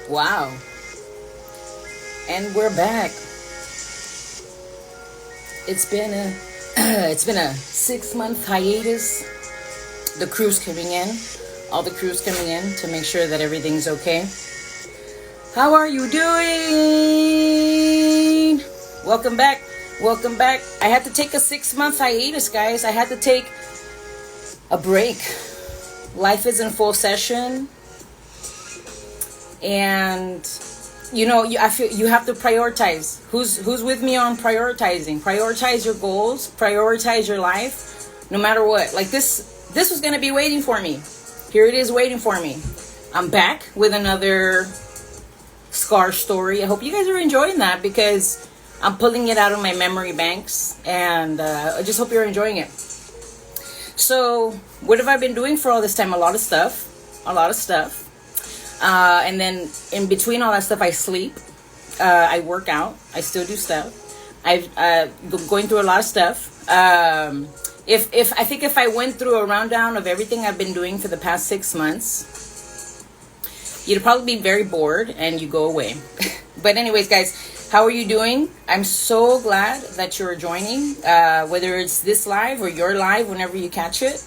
Wow. And we're back. It's been a it's been a 6-month hiatus. The crew's coming in. All the crew's coming in to make sure that everything's okay. How are you doing? Welcome back. Welcome back. I had to take a 6-month hiatus, guys. I had to take a break. Life is in full session. And I feel you have to prioritize. Who's with me on prioritizing? Prioritize your goals, prioritize your life, no matter what. Like this was gonna be waiting for me. Here it is waiting for me. I'm back with another scar story. I hope you guys are enjoying that because I'm pulling it out of my memory banks, and I just hope you're enjoying it. So, what have I been doing for all this time? A lot of stuff. And then in between all that stuff, I sleep. I work out. I still do stuff. I've going through a lot of stuff. If I went through a rundown of everything I've been doing for the past 6 months, you'd probably be very bored and you go away. But anyways, guys, how are you doing? I'm so glad that you're joining, whether it's this live or your live, whenever you catch it.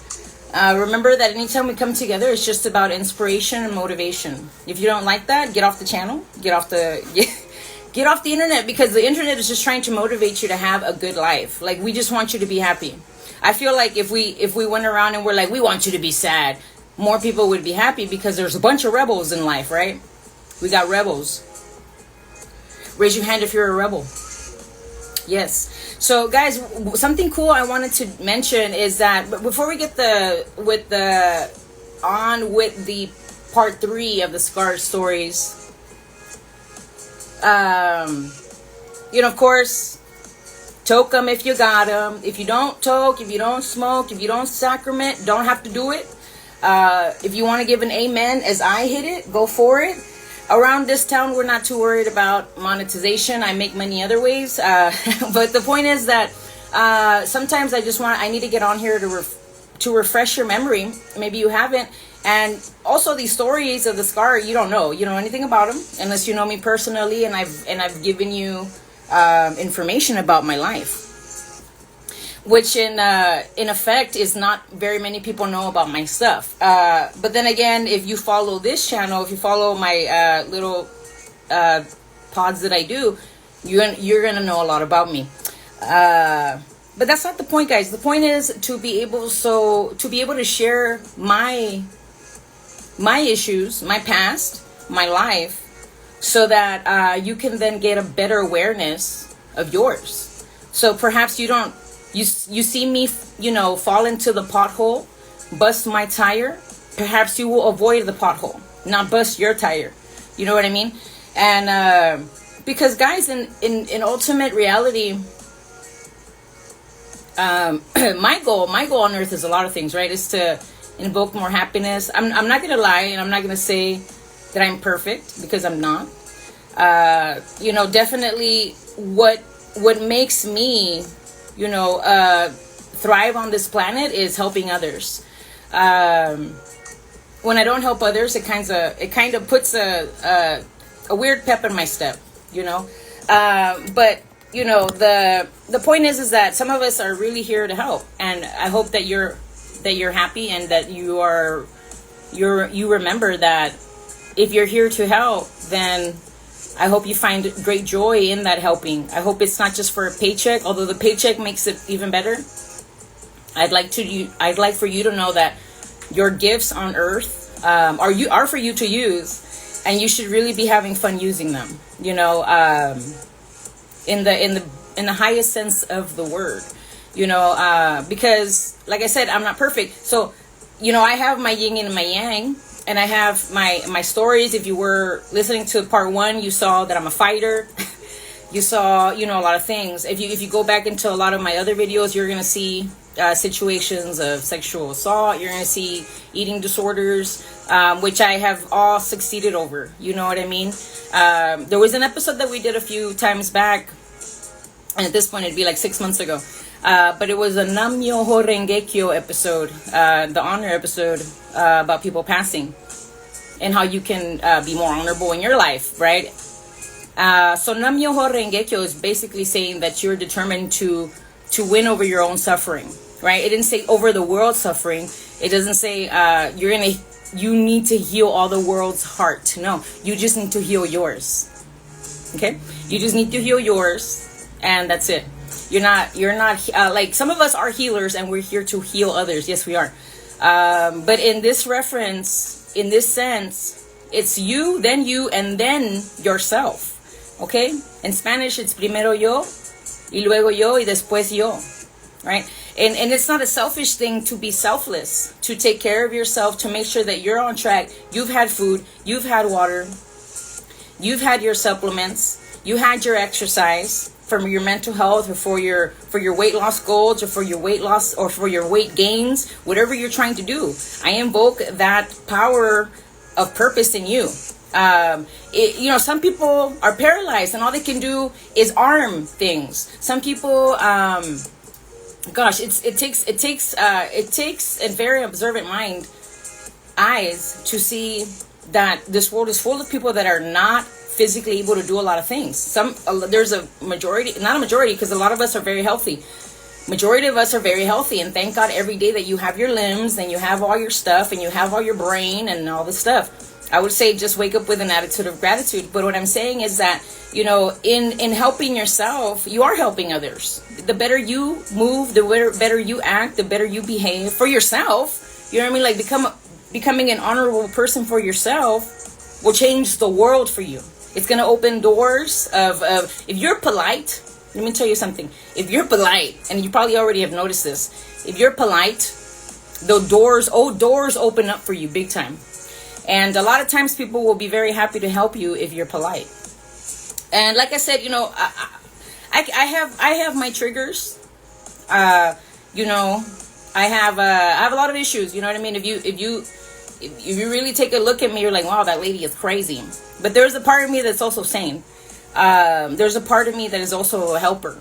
Remember that anytime we come together, it's just about inspiration and motivation. If you don't like that, get off the channel, get off the internet, because the internet is just trying to motivate you to have a good life. Like, we just want you to be happy. I feel like if we went around and we're like, we want you to be sad, more people would be happy, because there's a bunch of rebels in life, right? We got rebels. Raise your hand if you're a rebel. Yes. So, guys, something cool I wanted to mention is that before we get with the part 3 of the Scar stories, of course, toke them if you got them. If you don't toke, if you don't smoke, if you don't sacrament, don't have to do it. If you want to give an amen as I hit it, go for it. Around this town, we're not too worried about monetization. I make money other ways. But the point is that sometimes I need to get on here to refresh your memory. Maybe you haven't. And also, these stories of the Scar, you don't know anything about them unless you know me personally, and I've given you information about my life, which in effect is not very many people know about my stuff. But then again, if you follow this channel, if you follow my little pods that I do, you're gonna know a lot about me. But that's not the point, guys. The point is to be able to share my issues, my past, my life, so that you can then get a better awareness of yours. So perhaps you see me, fall into the pothole, bust my tire. Perhaps you will avoid the pothole, not bust your tire. You know what I mean? And because, guys, in ultimate reality, my goal on earth is a lot of things, right? Is to invoke more happiness. I'm not gonna lie, and I'm not gonna say that I'm perfect, because I'm not. Definitely what makes me thrive on this planet is helping others. When I don't help others, it kind of puts a weird pep in my step, But the point is that some of us are really here to help, and I hope that you're happy, and that you remember that if you're here to help, then I hope you find great joy in that helping. I hope it's not just for a paycheck, although the paycheck makes it even better. I'd like for you to know that your gifts on earth are for you to use, and you should really be having fun using them. In the highest sense of the word. Because, like I said, I'm not perfect. So, I have my yin and my yang. And I have my stories. If you were listening to part 1, you saw that I'm a fighter. You saw, a lot of things. If you go back into a lot of my other videos, you're going to see situations of sexual assault. You're going to see eating disorders, which I have all succeeded over. You know what I mean? There was an episode that we did a few times back. And at this point, it'd be like 6 months ago. But it was a Nam-myoho Renge-kyo episode, the honor episode about people passing. and how you can be more honorable in your life, right? So Nam Myoho Renge Kyo is basically saying that you're determined to win over your own suffering, right? It didn't say over the world's suffering. It doesn't say you need to heal all the world's heart. No, you just need to heal yours. Okay, you just need to heal yours, and that's it. You're not like some of us are healers, and we're here to heal others. Yes, we are. But in this reference, in this sense, it's you, and then yourself. Okay? In Spanish, it's primero yo, y luego yo, y después yo. Right? And it's not a selfish thing to be selfless, to take care of yourself, to make sure that you're on track. You've had food, you've had water, you've had your supplements, you had your exercise for your mental health, or for your weight loss goals, or for your weight loss, or for your weight gains, whatever you're trying to do. I invoke that power of purpose in you. Some people are paralyzed and all they can do is arm things. Some people, it takes a very observant mind, eyes, to see that this world is full of people that are not physically able to do a lot of things. There's a majority, not a majority, because a lot of us are very healthy. Majority of us are very healthy, and thank God every day that you have your limbs and you have all your stuff and you have all your brain and all this stuff. I would say just wake up with an attitude of gratitude. But what I'm saying is that, in helping yourself, you are helping others. The better you move, the better you act, the better you behave for yourself. You know what I mean? Like becoming an honorable person for yourself will change the world for you. It's going to open doors of if you're polite. Let me tell you something. If you're polite, and you probably already have noticed this, if you're polite, doors open up for you big time. And a lot of times people will be very happy to help you if you're polite. And like I said, I have my triggers. I have a lot of issues. You know what I mean? If you really take a look at me, you're like, wow, that lady is crazy. But there's a part of me that's also sane. There's a part of me that is also a helper.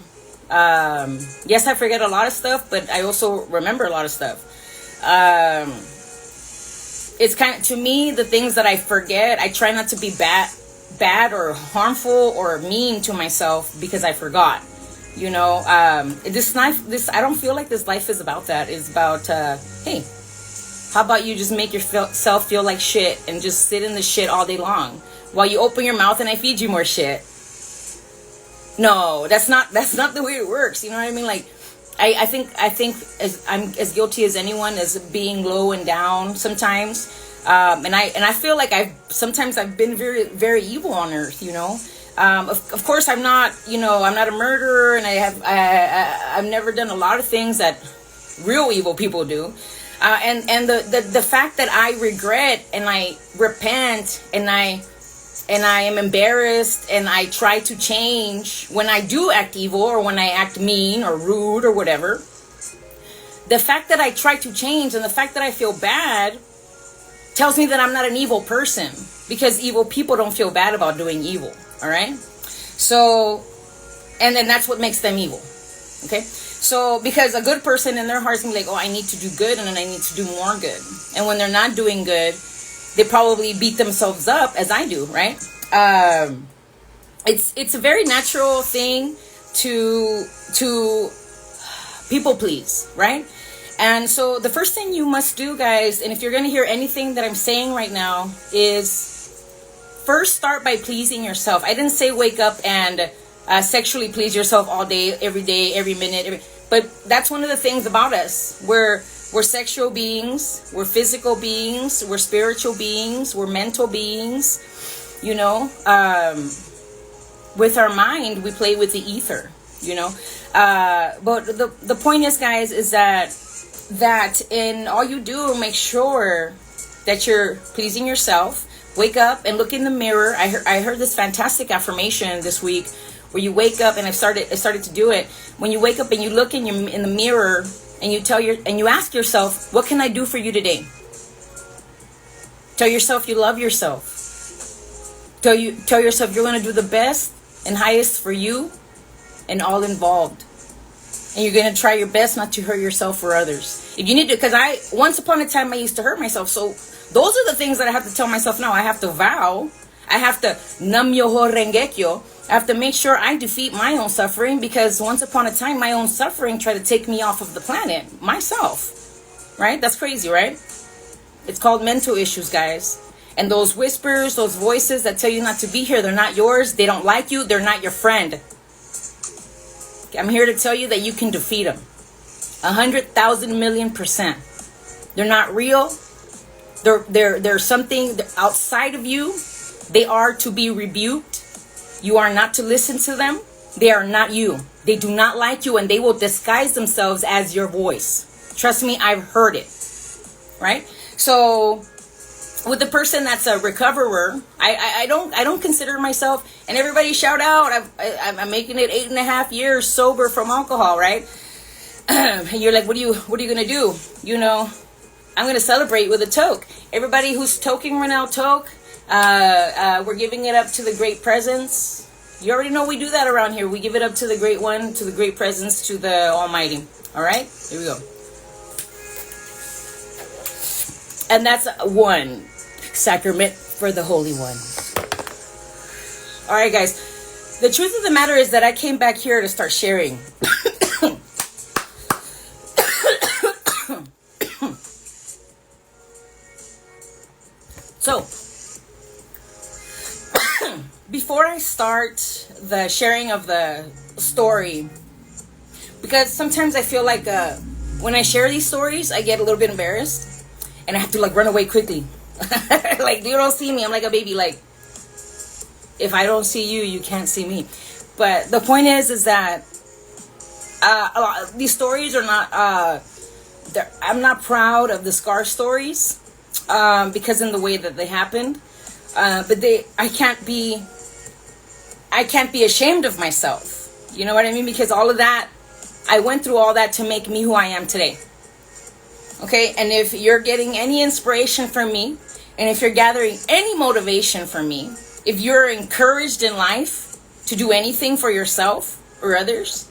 Yes, I forget a lot of stuff, but I also remember a lot of stuff. It's kind of, to me, the things that I forget, I try not to be bad or harmful or mean to myself because I forgot. This life, I don't feel like this life is about that. It's about, hey, how about you just make yourself feel like shit and just sit in the shit all day long while you open your mouth and I feed you more shit. No, that's not the way it works. You know what I mean? Like, I think I'm as guilty as anyone as being low and down sometimes. And I feel like I've been very, very evil on earth, Of course I'm not a murderer, and I've never done a lot of things that real evil people do. And the fact that I regret and I repent and I am embarrassed and I try to change when I do act evil or when I act mean or rude or whatever. The fact that I try to change and the fact that I feel bad tells me that I'm not an evil person, because evil people don't feel bad about doing evil. All right. So, and then that's what makes them evil. Okay. So, because a good person in their heart's gonna be like, oh, I need to do good and then I need to do more good. And when they're not doing good, they probably beat themselves up, as I do, right? It's a very natural thing to people please, right? And so the first thing you must do, guys, and if you're going to hear anything that I'm saying right now, is first start by pleasing yourself. I didn't say wake up and sexually please yourself all day, every minute. But that's one of the things about us. We're sexual beings, we're physical beings, we're spiritual beings, we're mental beings, with our mind, we play with the ether, but the point is, guys, is that in all you do, make sure that you're pleasing yourself. Wake up and look in the mirror. I heard this fantastic affirmation this week where you wake up, and I started to do it. When you wake up and you look in the mirror, and you ask yourself, what can I do for you today? Tell yourself you love yourself. Tell yourself you're going to do the best and highest for you and all involved. And you're going to try your best not to hurt yourself or others. If you need to, because once upon a time I used to hurt myself. So Those are the things that I have to tell myself now. I have to vow. I have to nam myoho renge kyo. I have to make sure I defeat my own suffering, because once upon a time, my own suffering tried to take me off of the planet, myself. Right? That's crazy, right? It's called mental issues, guys. And those whispers, those voices that tell you not to be here, they're not yours. They don't like you. They're not your friend. I'm here to tell you that you can defeat them. 100,000 million %. They're not real. They're something outside of you. They are to be rebuked. You are not to listen to them. They are not you. They do not like you, and they will disguise themselves as your voice. Trust me, I've heard it. Right? So with the person that's a recoverer, I don't consider myself, and everybody shout out, I'm making it 8.5 years sober from alcohol, right? And you're like, what are you gonna do? You know, I'm gonna celebrate with a toke. Everybody who's toking right now, toke. We're giving it up to the great presence. You already know we do that around here. We give it up to the great one, to the great presence, to the Almighty. All right, here we go. And that's one sacrament for the Holy One. All right, guys. The truth of the matter is that I came back here to start sharing. So, before I start the sharing of the story, because sometimes I feel like when I share these stories, I get a little bit embarrassed, and I have to like run away quickly. Like, you don't see me. I'm like a baby. Like, if I don't see you, you can't see me. But the point is that these stories are not. I'm not proud of the scar stories. Because in the way that they happened, but I can't be ashamed of myself. You know what I mean? Because all of that, I went through all that to make me who I am today. Okay, and if you're getting any inspiration from me, and if you're gathering any motivation from me, if you're encouraged in life to do anything for yourself or others,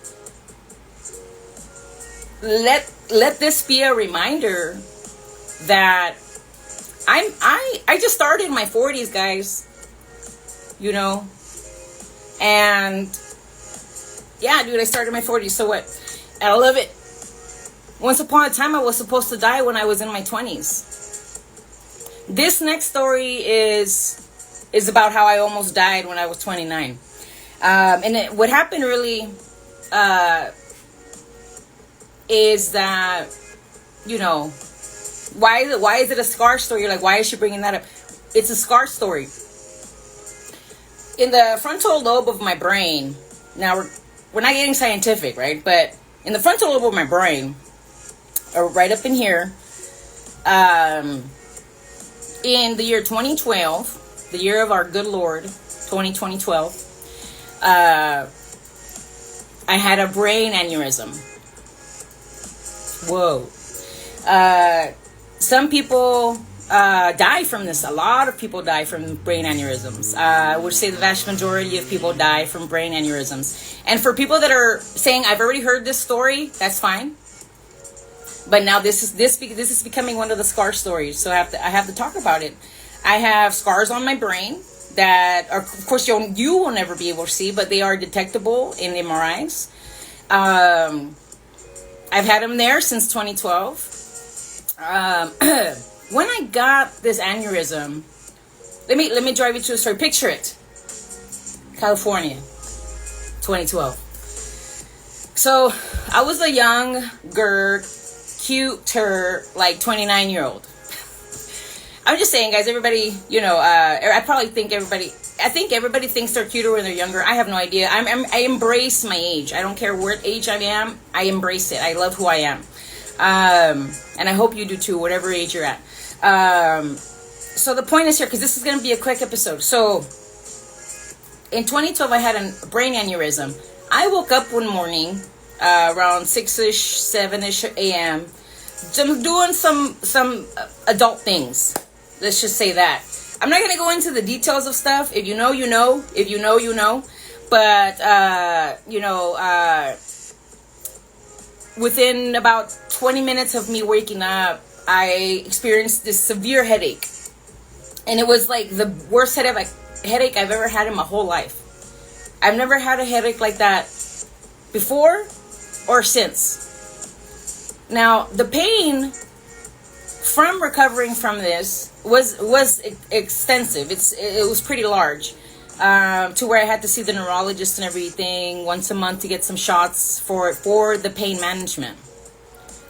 let this be a reminder that I just started in my 40s, guys, you know, and yeah, dude, I started in my 40s, so what? And I love it. Once upon a time, I was supposed to die when I was in my 20s. This next story is about how I almost died when I was 29. What happened really is that, you know, why is it a scar story? You're like, why is she bringing that up? It's a scar story. In the frontal lobe of my brain, now we're not getting scientific, right? But in the frontal lobe of my brain, or right up in here, in the year 2012, the year of our good Lord, 2012, I had a brain aneurysm. Whoa. Some people die from this. A lot of people die from brain aneurysms. I would say the vast majority of people die from brain aneurysms. And for people that are saying, I've already heard this story, that's fine. But now this is becoming one of the scar stories. So I have to talk about it. I have scars on my brain that are, of course, you will never be able to see, but they are detectable in MRIs. I've had them there since 2012. When I got this aneurysm, let me drive you to a story. Picture it. California, 2012. So I was a younger, cuter, like 29-year-old. I'm just saying, guys, everybody, you know, I think everybody thinks they're cuter when they're younger. I have no idea. I embrace my age. I don't care what age I am. I embrace it. I love who I am. And I hope you do too, whatever age you're at. So the point is here, because this is going to be a quick episode. So in 2012, I had a brain aneurysm. I woke up one morning around 6-ish, 7-ish a.m. doing some adult things. Let's just say that. I'm not going to go into the details of stuff. If you know, you know. If you know, you know. But, within about 20 minutes of me waking up, I experienced this severe headache. And it was like the worst headache I've ever had in my whole life. I've never had a headache like that before or since. Now, the pain from recovering from this was extensive. It was pretty large, to where I had to see the neurologist and everything once a month to get some shots for the pain management.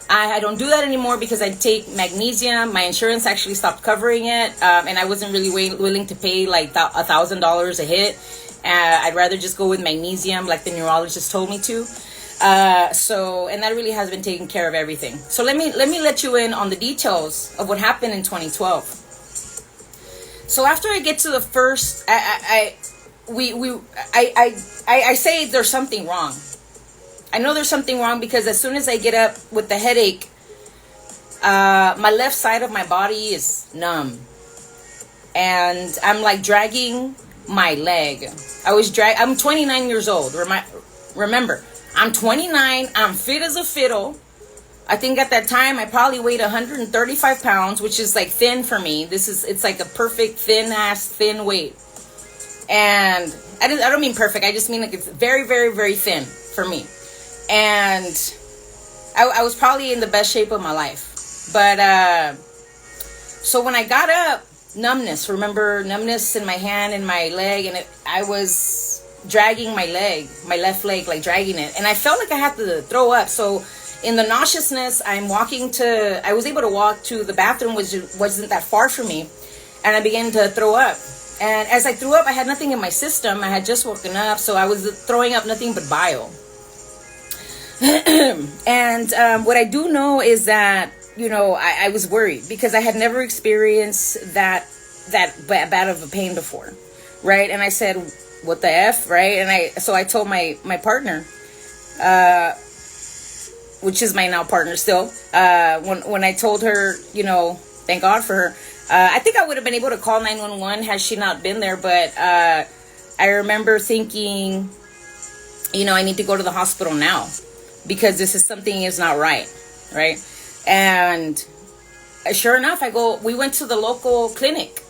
I don't do that anymore because I take magnesium. My insurance actually stopped covering it, and I wasn't really willing to pay like $1,000 a hit. I'd rather just go with magnesium, like the neurologist told me to. And that really has been taking care of everything. So let me let you in on the details of what happened in 2012. So after I get to the first, I say there's something wrong. I know there's something wrong because as soon as I get up with the headache, my left side of my body is numb. And I'm like dragging my leg. I'm 29 years old. Remember, I'm 29. I'm fit as a fiddle. I think at that time I probably weighed 135 pounds, which is like thin for me. It's like a perfect thin weight. And I don't mean perfect. I just mean like it's very, very, very thin for me. And I was probably in the best shape of my life. But so when I got up, numbness in my hand and my leg, and I was dragging my left leg, like dragging it, and I felt like I had to throw up. So in the nauseousness, I was able to walk to the bathroom, which wasn't that far from me, and I began to throw up. And as I threw up, I had nothing in my system. I had just woken up, so I was throwing up nothing but bile. And what I do know is that, I was worried because I had never experienced that bad of a pain before, right? And I said, what the F, right? And so I told my partner, which is my now partner still, when I told her, thank God for her, I think I would have been able to call 911 had she not been there, but I remember thinking, I need to go to the hospital now because something is not right? And sure enough, we went to the local clinic.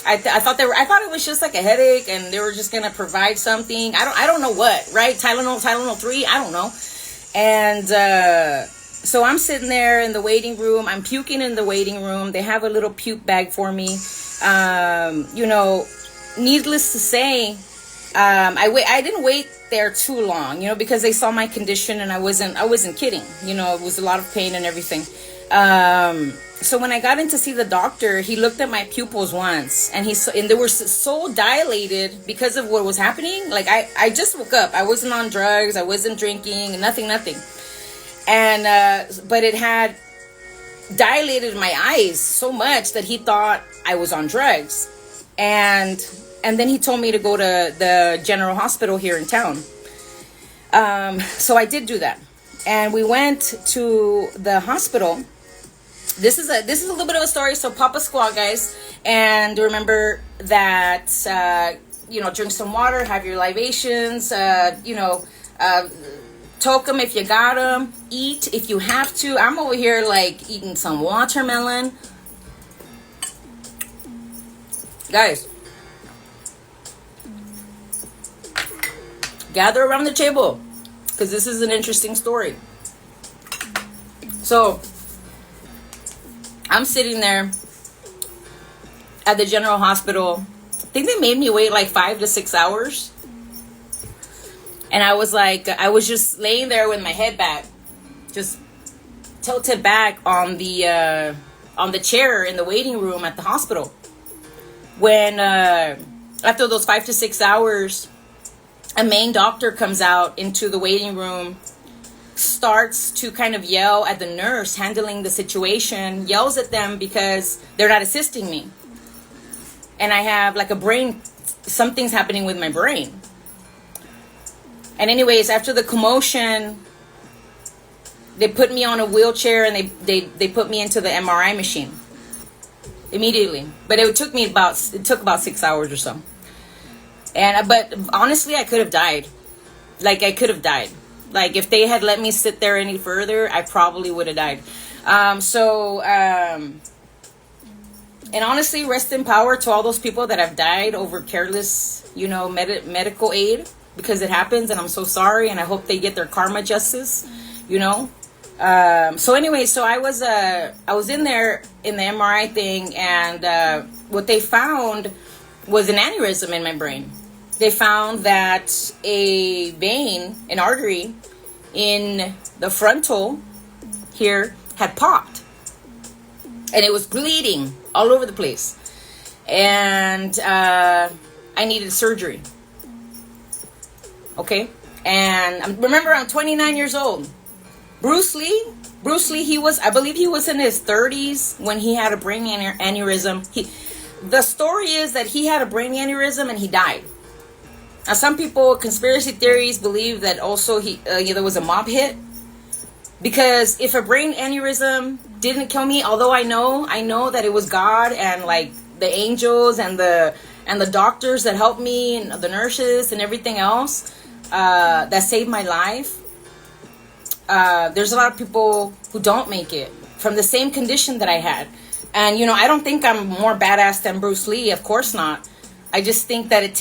I thought it was just like a headache and they were just going to provide something. I don't know what, right? Tylenol 3, I don't know. And so I'm sitting there in the waiting room. I'm puking in the waiting room. They have a little puke bag for me. Needless to say, I didn't wait there too long, because they saw my condition and I wasn't kidding. It was a lot of pain and everything. So when I got in to see the doctor, he looked at my pupils once and they were so dilated because of what was happening. Like I just woke up. I wasn't on drugs. I wasn't drinking, nothing. And, but it had dilated my eyes so much that he thought I was on drugs. And then he told me to go to the general hospital here in town. So I did do that. And we went to the hospital. This is a little bit of a story, so pop a squat, guys. And remember that, drink some water, have your libations, toke them if you got them, eat if you have to. I'm over here like eating some watermelon. Guys, gather around the table because this is an interesting story. So I'm sitting there at the general hospital. I think they made me wait like 5 to 6 hours. And I was just laying there with my head back, just tilted back on the chair in the waiting room at the hospital. When after those 5 to 6 hours, a main doctor comes out into the waiting room, starts to kind of yell at the nurse handling the situation, yells at them because they're not assisting me. And I have like something's happening with my brain. And anyways, after the commotion, they put me on a wheelchair and they put me into the MRI machine immediately. But it took about 6 hours or so. But honestly, I could have died. Like I could have died. Like, if they had let me sit there any further, I probably would have died. And honestly, rest in power to all those people that have died over careless, medical aid, because it happens, and I'm so sorry, and I hope they get their karma justice, So anyway, so I was in there in the MRI thing, and what they found was an aneurysm in my brain. They found that a vein, an artery in the frontal here had popped, and it was bleeding all over the place, and I needed surgery. Okay, and remember, I'm 29 years old. Bruce Lee, I believe he was in his 30s when he had a brain aneurysm. The story is that he had a brain aneurysm and he died. Now, some people, conspiracy theories, believe that also there was a mob hit. Because if a brain aneurysm didn't kill me, although I know that it was God and like the angels and the doctors that helped me and the nurses and everything else that saved my life. There's a lot of people who don't make it from the same condition that I had. And, I don't think I'm more badass than Bruce Lee. Of course not. I just think that it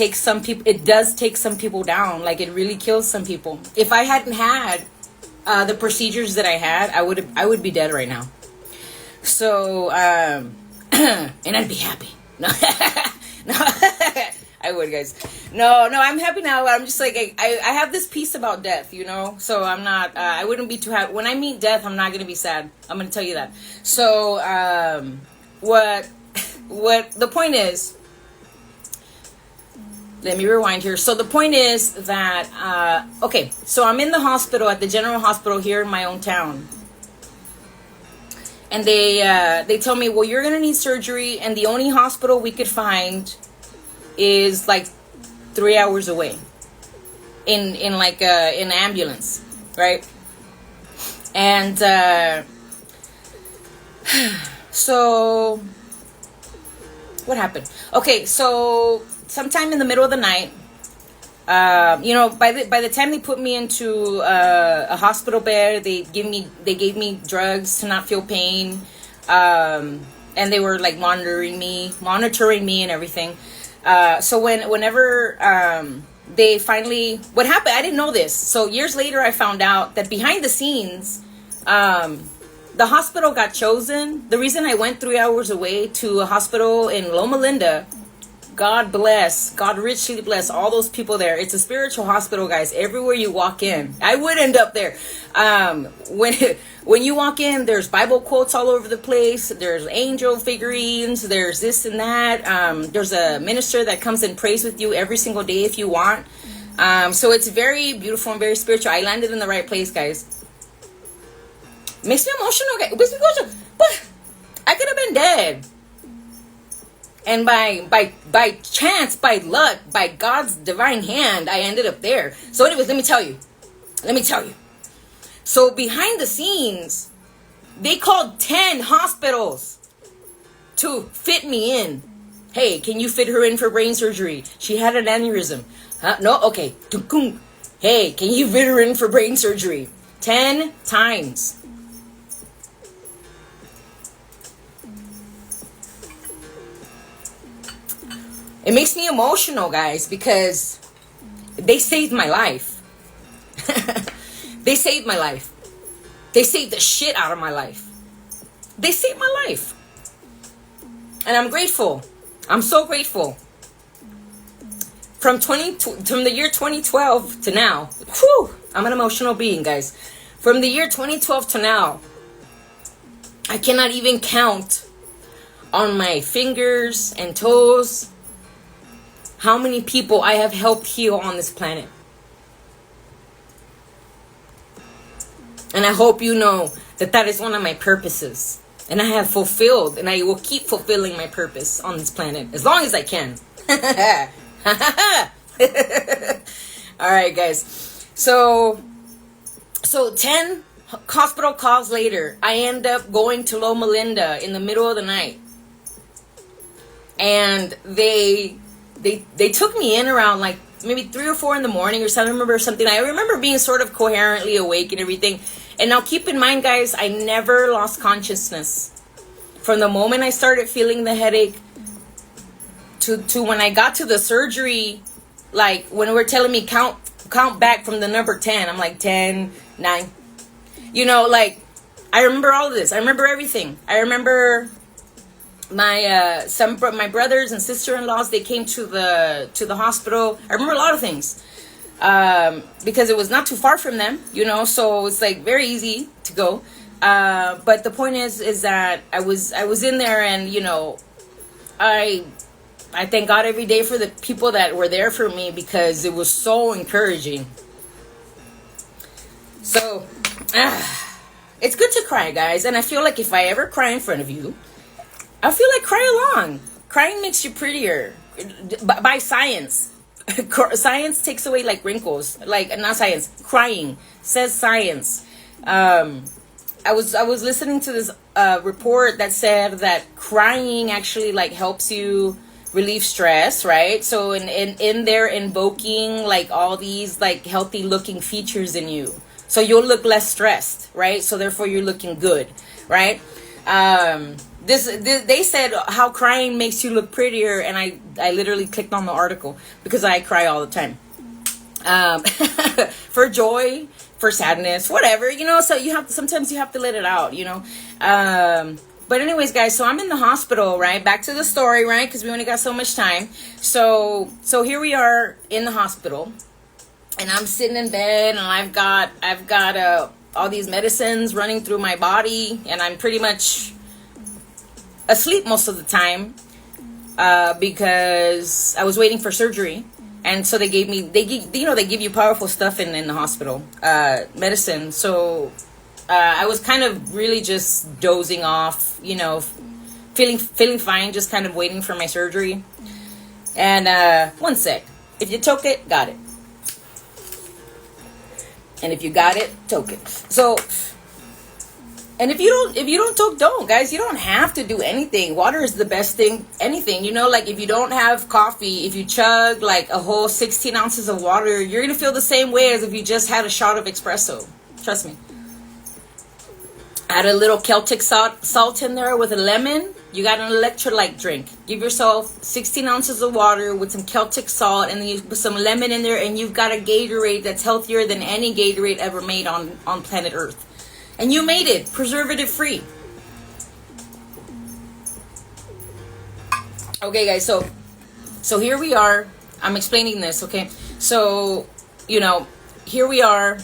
does take some people down. Like, it really kills some people. If I hadn't had the procedures that I had, I would be dead right now. So, and I'd be happy. No, no, I would, guys. No, I'm happy now. I'm just like, I have this peace about death, so I'm not, I wouldn't be too happy. When I meet death, I'm not going to be sad. I'm going to tell you that. So, what the point is, let me rewind here. So the point is that, okay, so I'm in the hospital at the General Hospital here in my own town. And they tell me, well, you're going to need surgery, and the only hospital we could find is like 3 hours away in an ambulance, right? And so what happened? Okay, so sometime in the middle of the night, by the time they put me into a hospital bed, they gave me drugs to not feel pain, and they were like monitoring me and everything. So whenever they finally, what happened? I didn't know this. So years later, I found out that behind the scenes, the hospital got chosen. The reason I went 3 hours away to a hospital in Loma Linda, God richly bless all those people there. It's a spiritual hospital, guys. Everywhere you walk in, I would end up there. When you walk in, there's Bible quotes all over the place. There's angel figurines. There's this and that. There's a minister that comes and prays with you every single day if you want. So it's very beautiful and very spiritual. I landed in the right place, guys. Makes me emotional, guys. But I could have been dead. And by chance, by luck, by God's divine hand, I ended up there. So anyways, let me tell you. So behind the scenes, they called 10 hospitals to fit me in. Hey, can you fit her in for brain surgery? She had an aneurysm. Huh? No? Okay. Hey, can you fit her in for brain surgery? 10 times. It makes me emotional, guys, because they saved my life. They saved my life. They saved the shit out of my life. They saved my life. And I'm grateful. I'm so grateful. From the year 2012 to now, I'm an emotional being, guys. From the year 2012 to now, I cannot even count on my fingers and toes how many people I have helped heal on this planet. And I hope you know that is one of my purposes. And I have fulfilled, and I will keep fulfilling my purpose on this planet as long as I can. All right, guys. So 10 hospital calls later, I end up going to Loma Linda in the middle of the night. And they took me in around like maybe 3 or 4 in the morning or something. I remember being sort of coherently awake and everything. And now keep in mind, guys, I never lost consciousness. From the moment I started feeling the headache to when I got to the surgery, like when we're telling me count back from the number 10, I'm like 10, 9. You know, like I remember all of this. I remember everything. I remember my brothers and sister-in-laws, they came to the hospital. I remember a lot of things. Because it was not too far from them, you know, so it's like very easy to go. But the point is that I was in there, and you know, I thank God every day for the people that were there for me, because it was so encouraging. So it's good to cry, guys, and I feel like if I ever cry in front of you, I feel like cry along. Crying makes you prettier by science. Science takes away like wrinkles, like not science. Crying says science. I was listening to this report that said that crying actually like helps you relieve stress, right? So in there invoking like all these like healthy looking features in you, so you'll look less stressed, right? So therefore you're looking good, right? This they said how crying makes you look prettier, and I literally clicked on the article because I cry all the time, for joy, for sadness, whatever, you know. So sometimes you have to let it out, you know. But anyways, guys, so I'm in the hospital, right? Back to the story, right? Because we only got so much time. So here we are in the hospital, and I'm sitting in bed, and I've got all these medicines running through my body, and I'm pretty much asleep most of the time, because I was waiting for surgery. And so they give you powerful stuff in the hospital, medicine. So I was kind of really just dozing off, you know, feeling fine, just kind of waiting for my surgery. And one sec, if you took it, got it. And if you got it, took it. So, and if you don't toke, don't, guys. You don't have to do anything. Water is the best thing, anything. You know, like if you don't have coffee, if you chug like a whole 16 ounces of water, you're going to feel the same way as if you just had a shot of espresso. Trust me. Add a little Celtic salt in there with a lemon. You got an electrolyte drink. Give yourself 16 ounces of water with some Celtic salt, and then you put some lemon in there, and you've got a Gatorade that's healthier than any Gatorade ever made on planet Earth. And you made it preservative free. Okay, guys, so here we are. I'm explaining this, okay? So, you know, here we are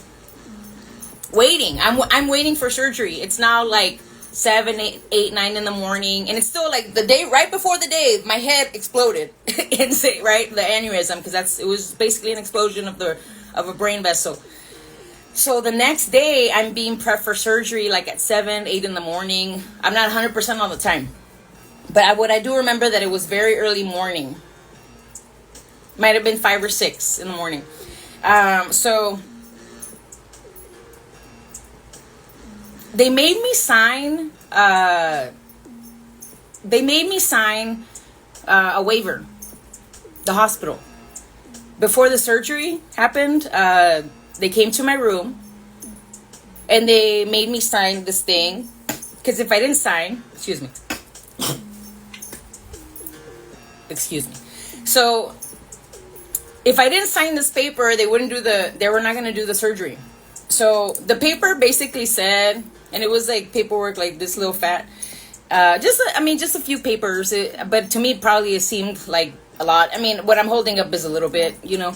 waiting. I'm waiting for surgery. It's now like 7, 8, 9 in the morning, and it's still like the day right before the day my head exploded. Insane, right? The aneurysm, because it was basically an explosion of a brain vessel. So the next day, I'm being prepped for surgery, like at 7, 8 in the morning. I'm not 100% all the time. But what I do remember that it was very early morning. Might have been 5 or 6 in the morning. So they made me sign a waiver. The hospital. Before the surgery happened, they came to my room, and they made me sign this thing, because if I didn't sign, excuse me. So if I didn't sign this paper, they were not going to do the surgery. So the paper basically said, and it was like paperwork like this little fat, just a few papers, but to me probably it seemed like a lot. I mean, what I'm holding up is a little bit, you know.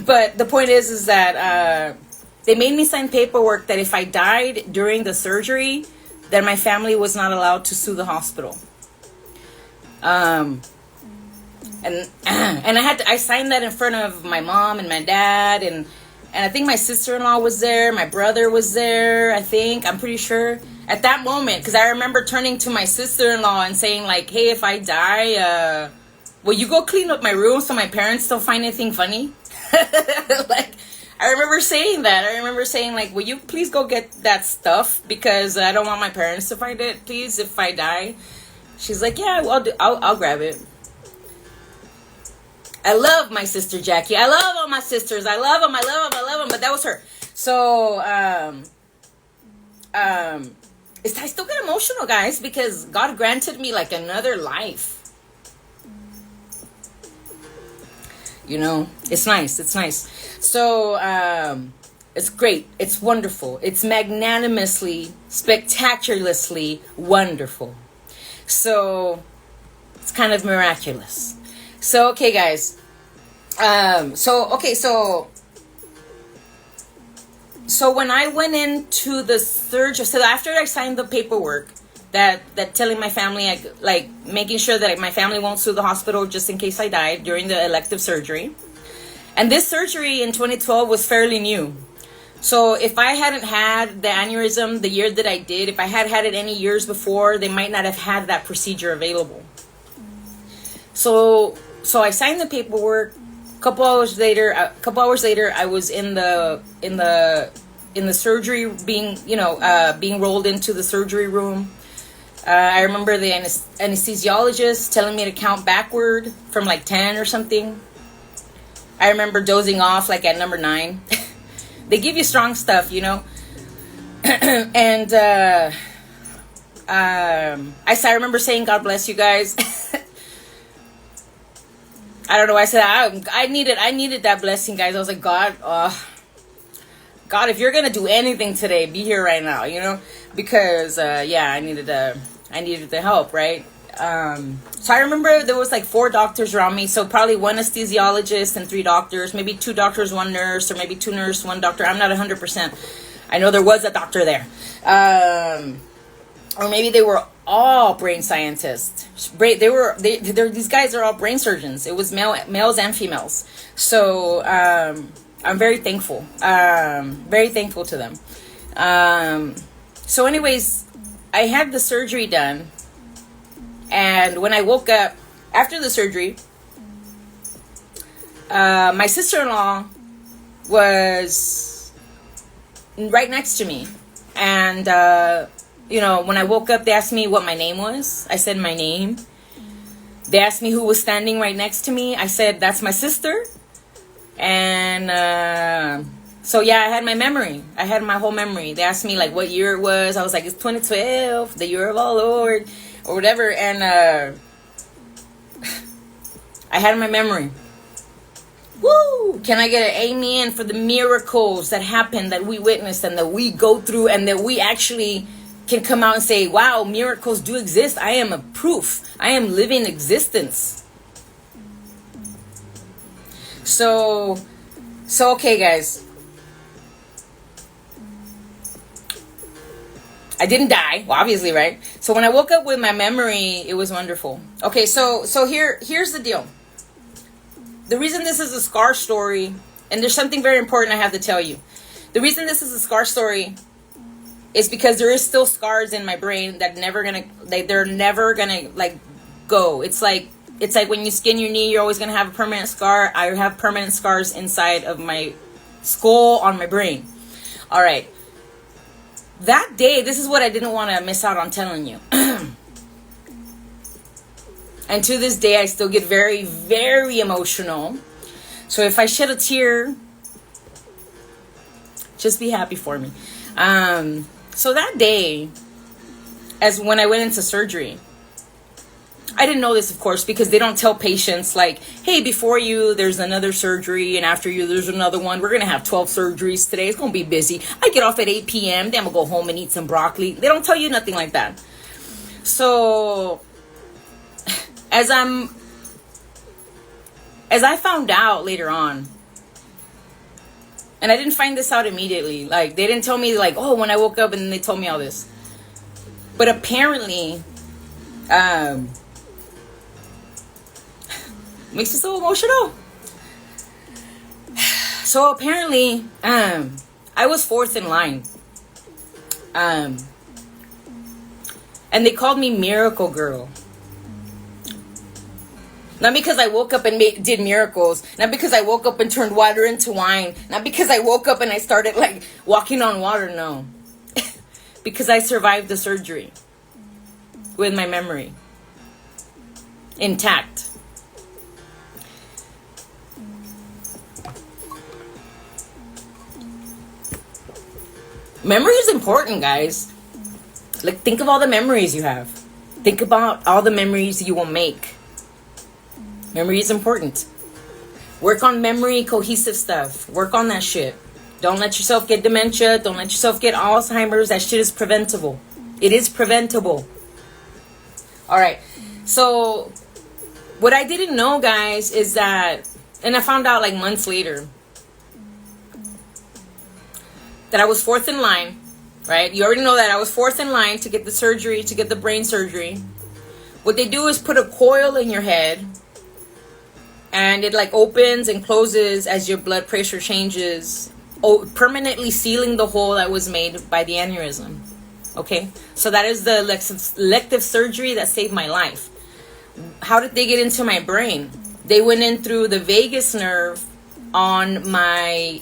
But the point is that they made me sign paperwork that if I died during the surgery, then my family was not allowed to sue the hospital. And I signed that in front of my mom and my dad, and I think my sister-in-law was there, my brother was there, I'm pretty sure. At that moment, because I remember turning to my sister-in-law and saying like, hey, if I die, will you go clean up my room so my parents don't find anything funny? Like, I remember saying that. I remember saying like, will you please go get that stuff, because I don't want my parents to find it, please, if I die. She's like, yeah, I'll grab it. I love my sister Jackie. I love all my sisters. I love them. I love them. I love them. But that was her. So, I still get emotional, guys, because God granted me like another life. You know, it's nice. It's nice. So, it's great. It's wonderful. It's magnanimously, spectacularly wonderful. So, it's kind of miraculous. So, okay, guys. So when I went into the surgery, so after I signed the paperwork that telling my family, like making sure that my family won't sue the hospital just in case I died during the elective surgery. And this surgery in 2012 was fairly new. So if I hadn't had the aneurysm the year that I did, if I had had it any years before, they might not have had that procedure available. So I signed the paperwork. A couple hours later, I was in the surgery, being rolled into the surgery room. I remember the anesthesiologist telling me to count backward from like 10 or something. I remember dozing off like at number 9. They give you strong stuff, you know. And I remember saying, "God bless you guys." I don't know. I said I needed that blessing, guys. I was like, God, if you're gonna do anything today, be here right now, you know, because I needed the help, right? So I remember there was like 4 doctors around me, so probably 1 anesthesiologist and 3 doctors, maybe 2 doctors, 1 nurse, or maybe 2 nurses, 1 doctor. I'm not 100%. I know there was a doctor there, or maybe they were all brain scientists. These guys are all brain surgeons. It was males and females. So I'm very thankful. Very thankful to them. So anyways, I had the surgery done. And when I woke up after the surgery, my sister-in-law was right next to me. And when I woke up, they asked me what my name was. I said my name. They asked me who was standing right next to me. I said, that's my sister. And I had my memory. I had my whole memory. They asked me like what year it was. I was like, it's 2012, the year of our Lord, or whatever. And I had my memory. Woo! Can I get an amen for the miracles that happen, that we witnessed and that we go through, and that we actually can come out and say, wow, miracles do exist. I am a proof. I am living existence. So okay, guys. I didn't die, well, obviously, right? So when I woke up with my memory, it was wonderful. Okay, so here's the deal. The reason this is a scar story, and there's something very important I have to tell you. The reason this is a scar story is because there is still scars in my brain that they're never gonna like go. It's like when you skin your knee, you're always gonna have a permanent scar. I have permanent scars inside of my skull on my brain. All right. That day, this is what I didn't want to miss out on telling you. And to this day, I still get very, very emotional. So if I shed a tear, just be happy for me. So that day, as when I went into surgery, I didn't know this, of course, because they don't tell patients like, hey, before you, there's another surgery, and after you, there's another one. We're going to have 12 surgeries today. It's going to be busy. I get off at 8 p.m. Then I'm going to go home and eat some broccoli. They don't tell you nothing like that. So as I found out later on, and I didn't find this out immediately. Like, they didn't tell me, like, oh, when I woke up, and then they told me all this. But apparently, makes me so emotional. So apparently, I was 4th in line. And they called me Miracle Girl. Not because I woke up and did miracles. Not because I woke up and turned water into wine. Not because I woke up and I started like walking on water. No. Because I survived the surgery with my memory intact. Memory is important, guys. Like, think of all the memories you have. Think about all the memories you will make. Memory is important. Work on memory cohesive stuff. Work on that shit. Don't let yourself get dementia. Don't let yourself get Alzheimer's. That shit is preventable. It is preventable. All right. So what I didn't know, guys, is that, and I found out like months later, that I was fourth in line, right? You already know that I was fourth in line to get the surgery, to get the brain surgery. What they do is put a coil in your head, and it like opens and closes as your blood pressure changes, permanently sealing the hole that was made by the aneurysm. Okay, so that is the elective surgery that saved my life. How did they get into my brain? They went in through the vagus nerve on my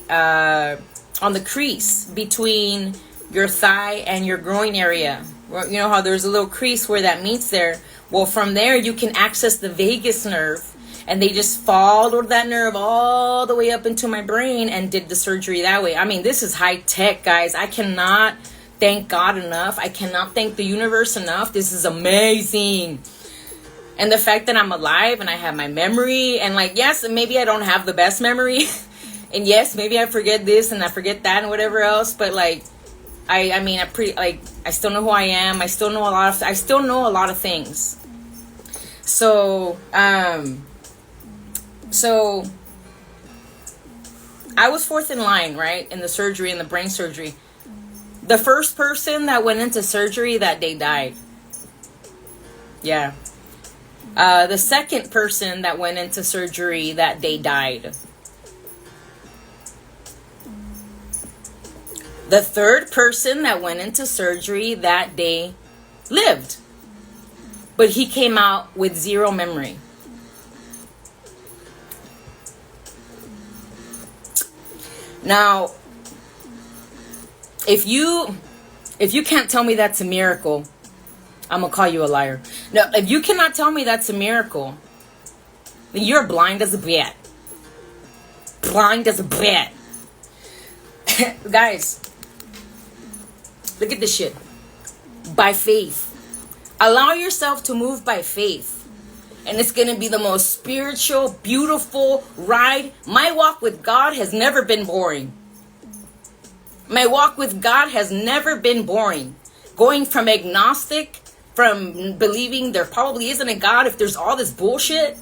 on the crease between your thigh and your groin area. You know how there's a little crease where that meets there? Well, from there you can access the vagus nerve, and they just followed that nerve all the way up into my brain and did the surgery that way. I mean, this is high tech, guys. I cannot thank God enough. I cannot thank the universe enough. This is amazing. And the fact that I'm alive and I have my memory, and like, yes, maybe I don't have the best memory. And yes, maybe I forget this and I forget that and whatever else. But like, I mean, I still know who I am. I still know a lot of things. So, so I was fourth in line, right? In the surgery, in the brain surgery. The first person that went into surgery that day died. Yeah. The second person that went into surgery that day died. The third person that went into surgery that day lived. But he came out with zero memory. Now, if you can't tell me that's a miracle, I'm going to call you a liar. No, if you cannot tell me that's a miracle, then you're blind as a bat. Blind as a bat. Guys, look at this shit. By faith. Allow yourself to move by faith. And it's going to be the most spiritual, beautiful ride. My walk with God has never been boring. My walk with God has never been boring. Going from agnostic, from believing there probably isn't a God if there's all this bullshit,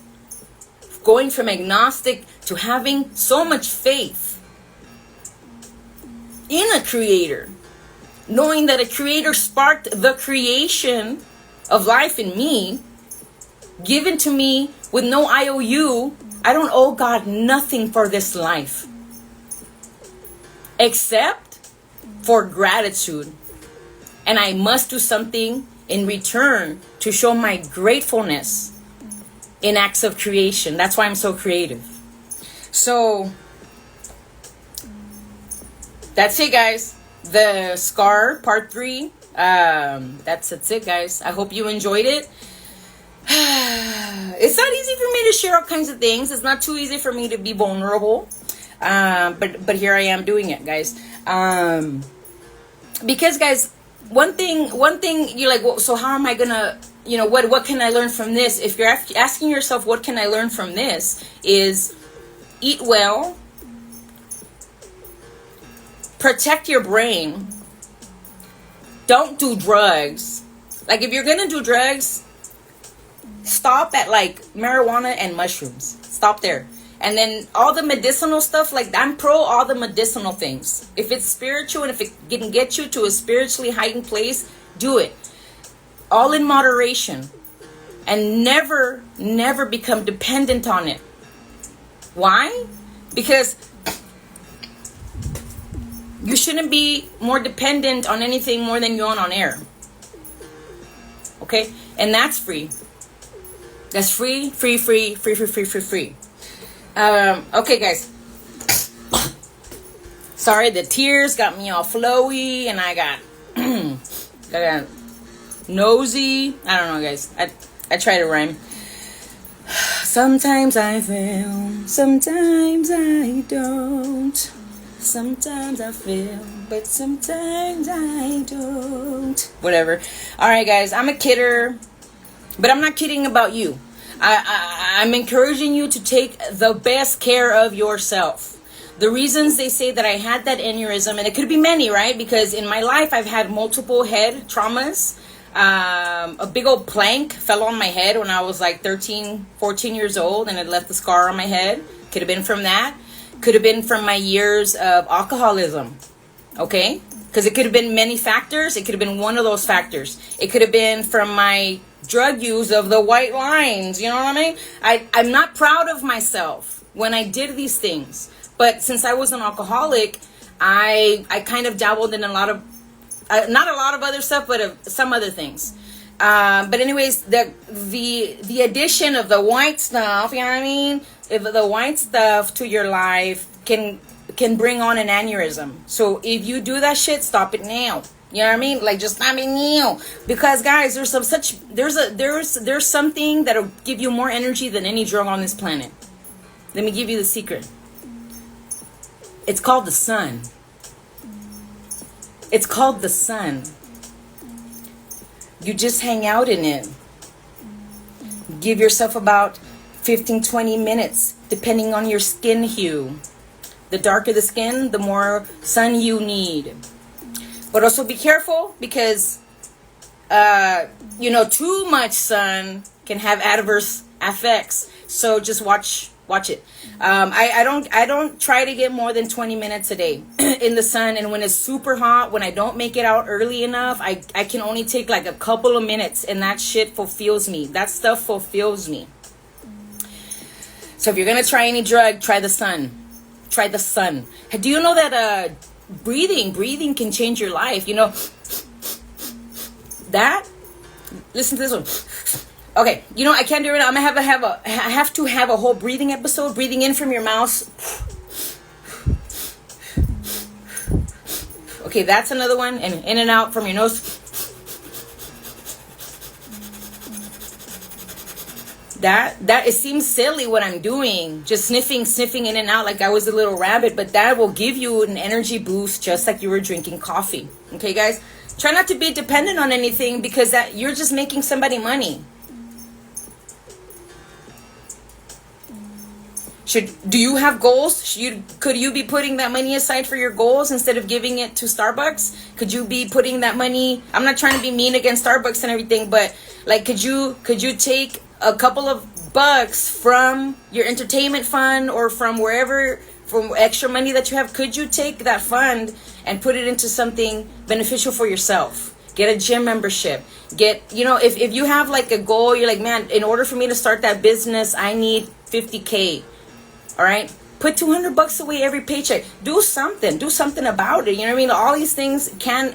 going from agnostic to having so much faith in a creator, knowing that a creator sparked the creation of life in me, given to me with no IOU. I don't owe God nothing for this life except for gratitude. And I must do something in return to show my gratefulness in acts of creation. That's why I'm so creative. So that's it, guys. The scar part 3. That's it, guys. I hope you enjoyed it. It's not easy for me to share all kinds of things. It's not too easy for me to be vulnerable. But here I am doing it, guys. Because, guys, one thing you're like, well, so how am I gonna, what can I learn from this? If you're asking yourself, what can I learn from this, is eat well, protect your brain, don't do drugs. Like, if you're gonna do drugs, stop at like marijuana and mushrooms. Stop there. And then all the medicinal stuff, like, I'm pro all the medicinal things. If it's spiritual and if it can get you to a spiritually heightened place, do it. All in moderation. And never become dependent on it. Why? Because you shouldn't be more dependent on anything more than you are on air. Okay? And that's free. That's free. Okay, guys. Sorry, the tears got me all flowy, and I got nosy. I don't know, guys. I try to rhyme. Sometimes I fail, sometimes I don't. Sometimes I feel, but sometimes I don't. Whatever. All right, guys, I'm a kidder, but I'm not kidding about you. I'm encouraging you to take the best care of yourself. The reasons they say that I had that aneurysm, and it could be many, right? Because in my life, I've had multiple head traumas. A big old plank fell on my head when I was like 13, 14 years old, and it left a scar on my head. Could have been from that. Could have been from my years of alcoholism. Okay? Because it could have been many factors. It could have been one of those factors. It could have been from my drug use of the white lines. You know what I mean? I'm not proud of myself when I did these things. But since I was an alcoholic, I kind of dabbled in a lot of not a lot of other stuff, but some other things. But anyways, the addition of the white stuff, you know what I mean? If the white stuff to your life can bring on an aneurysm. So if you do that shit, stop it now. You know what I mean? Like, just stop it now. Because guys, there's something that'll give you more energy than any drug on this planet. Let me give you the secret. It's called the sun. It's called the sun. You just hang out in it. Give yourself about 15, 20 minutes, depending on your skin hue. The darker the skin, the more sun you need. But also be careful because, too much sun can have adverse effects. So just watch it. I don't try to get more than 20 minutes a day in the sun. And when it's super hot, when I don't make it out early enough, I can only take like a couple of minutes, and that shit fulfills me. That stuff fulfills me. So if you're going to try any drug, try the sun. Try the sun. Do you know that breathing can change your life? You know that? Listen to this one. Okay, I can't do it. I have to have a whole breathing episode. Breathing in from your mouth. Okay, that's another one. And in and out from your nose. That it seems silly what I'm doing. Just sniffing in and out like I was a little rabbit. But that will give you an energy boost just like you were drinking coffee. Okay, guys? Try not to be dependent on anything because you're just making somebody money. Do you have goals? Could you be putting that money aside for your goals instead of giving it to Starbucks? Could you be putting that money? I'm not trying to be mean against Starbucks and everything, but like, could you take a couple of bucks from your entertainment fund or from wherever, from extra money that you have? Could you take that fund and put it into something beneficial for yourself? Get a gym membership. If you have like a goal, you're like, man, in order for me to start that business, I need 50K. All right, put $200 away every paycheck. Do something about it. You know what I mean? All these things can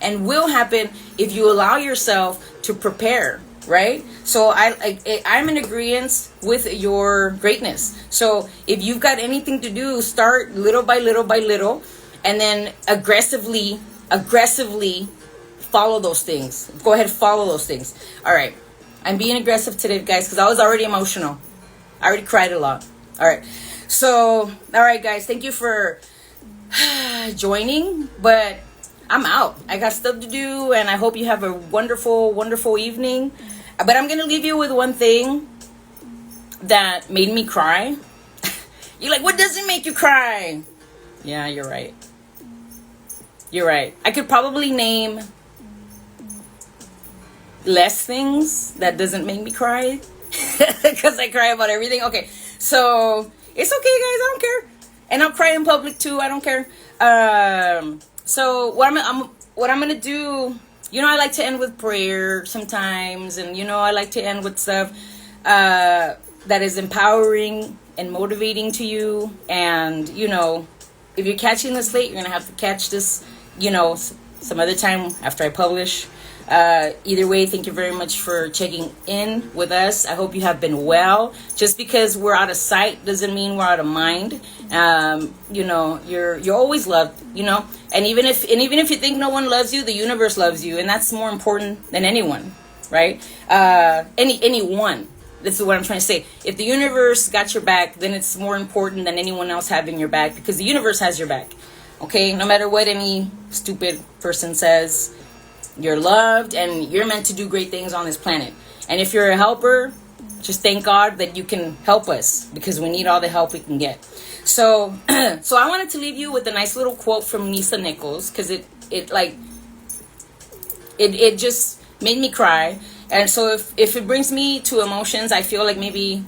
and will happen if you allow yourself to prepare. Right? So I'm in agreement with your greatness. So if you've got anything to do, start little by little, and then aggressively follow those things. Go ahead, follow those things. All right, I'm being aggressive today, guys, because I was already emotional. I already cried a lot. All right. So, all right, guys, thank you for joining, but I'm out. I got stuff to do, and I hope you have a wonderful, wonderful evening. But I'm going to leave you with one thing that made me cry. You're like, what doesn't make you cry? Yeah, you're right. You're right. I could probably name less things that doesn't make me cry because I cry about everything. Okay, so it's okay, guys. I don't care, and I'll cry in public too. I don't care. So what I'm gonna do? I like to end with prayer sometimes, and I like to end with stuff that is empowering and motivating to you. And if you're catching this late, you're gonna have to catch this, some other time after I publish. Either way, thank you very much for checking in with us. I hope you have been well. Just because we're out of sight doesn't mean we're out of mind. You're always loved, and even if you think no one loves you, the universe loves you, and that's more important than anyone, right? Anyone. This is what I'm trying to say. If the universe got your back, then it's more important than anyone else having your back, because the universe has your back. Okay? No matter what any stupid person says, you're loved and you're meant to do great things on this planet. And if you're a helper, just thank God that you can help us, because we need all the help we can get. So so I wanted to leave you with a nice little quote from Nisa Nichols, because it just made me cry. And so if it brings me to emotions, I feel like maybe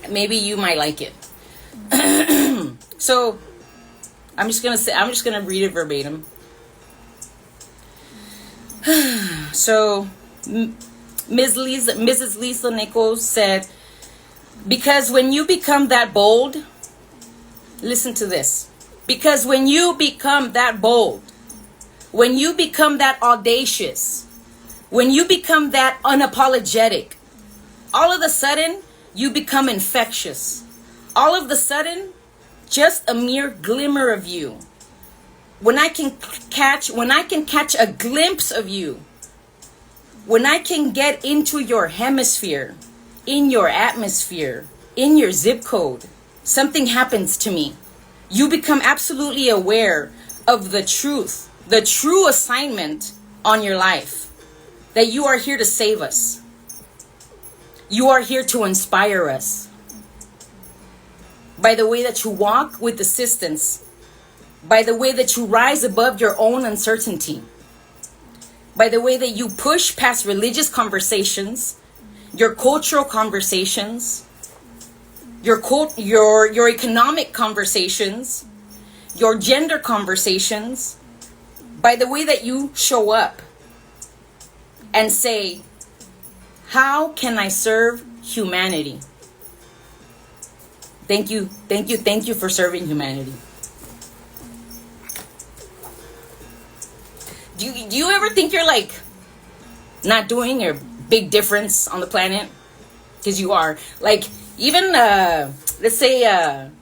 you might like it. So I'm just gonna read it verbatim. So Mrs. Lisa Nichols said, because when you become that bold, listen to this, because when you become that bold, when you become that audacious, when you become that unapologetic, all of a sudden you become infectious. All of a sudden, just a mere glimmer of you, when I can catch a glimpse of you, when I can get into your hemisphere, in your atmosphere, in your zip code, something happens to me. You become absolutely aware of the truth, the true assignment on your life, that you are here to save us. You are here to inspire us. By the way that you walk with assistance, by the way that you rise above your own uncertainty, by the way that you push past religious conversations, your cultural conversations, your economic conversations, your gender conversations, by the way that you show up and say, how can I serve humanity? Thank you for serving humanity. Do you ever think you're like not doing a big difference on the planet? Because you are. Like, even let's say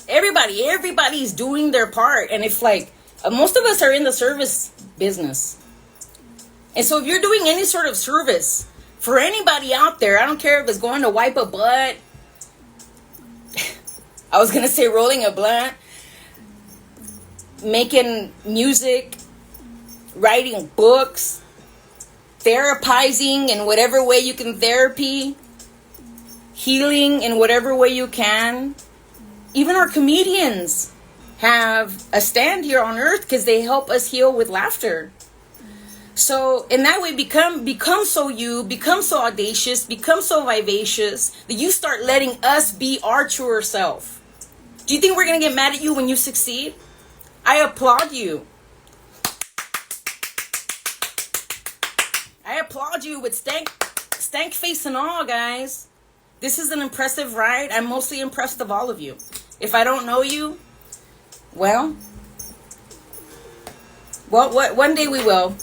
everybody's doing their part, and if like most of us are in the service business, and so if you're doing any sort of service for anybody out there, I don't care if it's going to wipe a butt, I was gonna say rolling a blunt, making music, writing books, therapizing in whatever way you can therapy, healing in whatever way you can. Even our comedians have a stand here on earth because they help us heal with laughter. So in that way, become so audacious, become so vivacious that you start letting us be our truer self. Do you think we're going to get mad at you when you succeed? I applaud you. I applaud you with stank face and all, guys. This is an impressive ride. I'm mostly impressed of all of you. If I don't know you, well, one day we will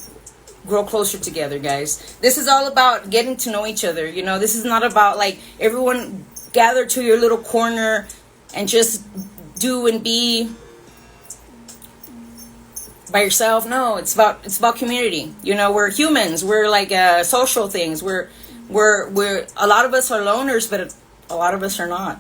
grow closer together, guys. This is all about getting to know each other. You know, this is not about like everyone gather to your little corner and just do and be by yourself. No, it's about community. You know, we're humans. We're like social things. We're a lot of us are loners, but a lot of us are not.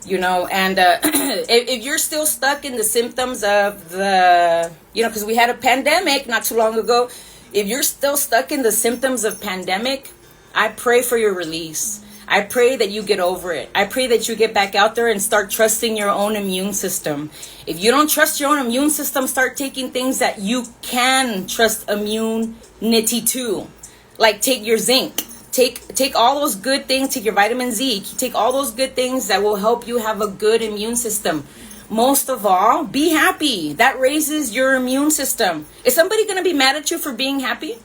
You know, and if you're still stuck in the symptoms of the, you know, because we had a pandemic not too long ago. If you're still stuck in the symptoms of pandemic, I pray for your release. I pray that you get over it. I pray that you get back out there and start trusting your own immune system. If you don't trust your own immune system, start taking things that you can trust immunity to. Like take your zinc. Take all those good things. Take your vitamin Z. Take all those good things that will help you have a good immune system. Most of all, be happy. That raises your immune system. Is somebody going to be mad at you for being happy?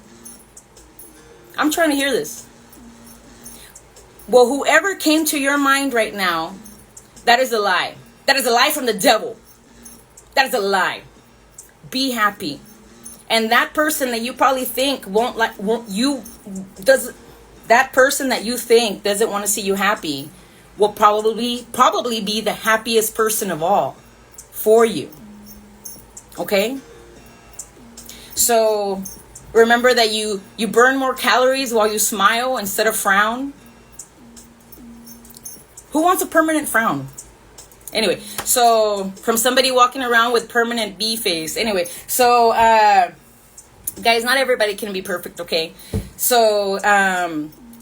I'm trying to hear this. Well, whoever came to your mind right now, that is a lie. That is a lie from the devil. That is a lie. Be happy. And that person that you probably think that person that you think doesn't want to see you happy will probably be the happiest person of all for you. Okay? So remember that you burn more calories while you smile instead of frown. Who wants a permanent frown? Anyway, so from somebody walking around with permanent bee face. Anyway, so guys, not everybody can be perfect, okay? So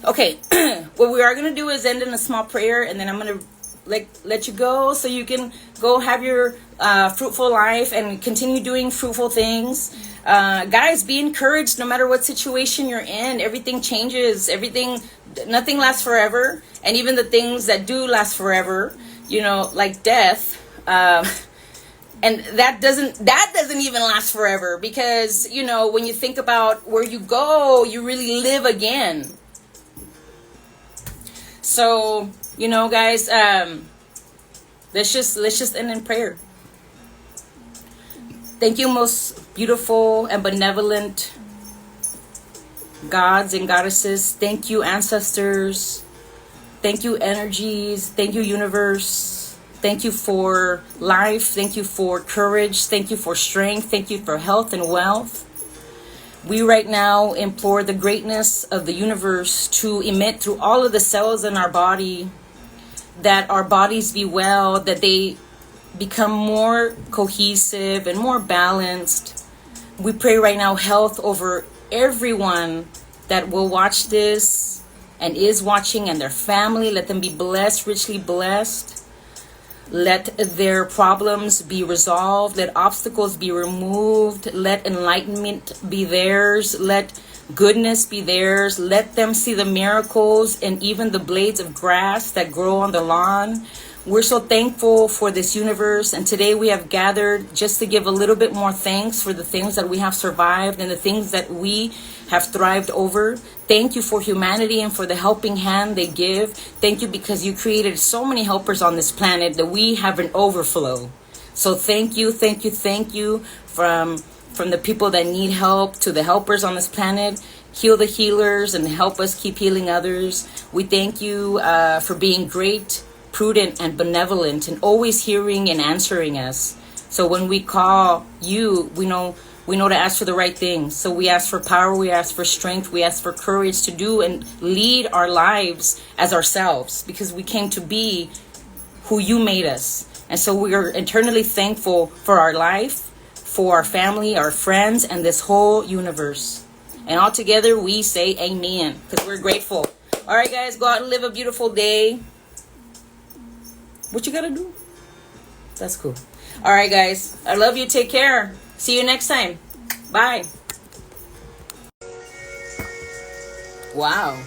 okay, what we are gonna do is end in a small prayer, and then I'm gonna let you go so you can go have your fruitful life and continue doing fruitful things. Guys, be encouraged no matter what situation you're in. Everything changes. Nothing lasts forever, and even the things that do last forever, like death, and that doesn't even last forever, because when you think about where you go, you really live again. So guys, let's just end in prayer. Thank you, most beautiful and benevolent gods and goddesses. Thank you, ancestors. Thank you, energies. Thank you, universe. Thank you for life. Thank you for courage. Thank you for strength. Thank you for health and wealth. We right now implore the greatness of the universe to emit through all of the cells in our body, that our bodies be well, that they become more cohesive and more balanced. We pray right now health over everyone that will watch this and is watching, and their family. Let them be blessed, richly blessed. Let their problems be resolved. Let obstacles be removed. Let enlightenment be theirs. Let goodness be theirs. Let them see the miracles and even the blades of grass that grow on the lawn. We're so thankful for this universe, and today we have gathered just to give a little bit more thanks for the things that we have survived and the things that we have thrived over. Thank you for humanity and for the helping hand they give. Thank you because you created so many helpers on this planet that we have an overflow. So thank you from the people that need help to the helpers on this planet. Heal the healers and help us keep healing others. We thank you for being great, prudent, and benevolent, and always hearing and answering us. So when we call you, we know to ask for the right things. So we ask for power, we ask for strength, we ask for courage to do and lead our lives as ourselves, because we came to be who you made us. And so we are eternally thankful for our life, for our family, our friends, and this whole universe. And all together we say amen, because we're grateful. All right, guys, go out and live a beautiful day. What you gotta do? That's cool. All right, guys. I love you. Take care. See you next time. Bye. Wow.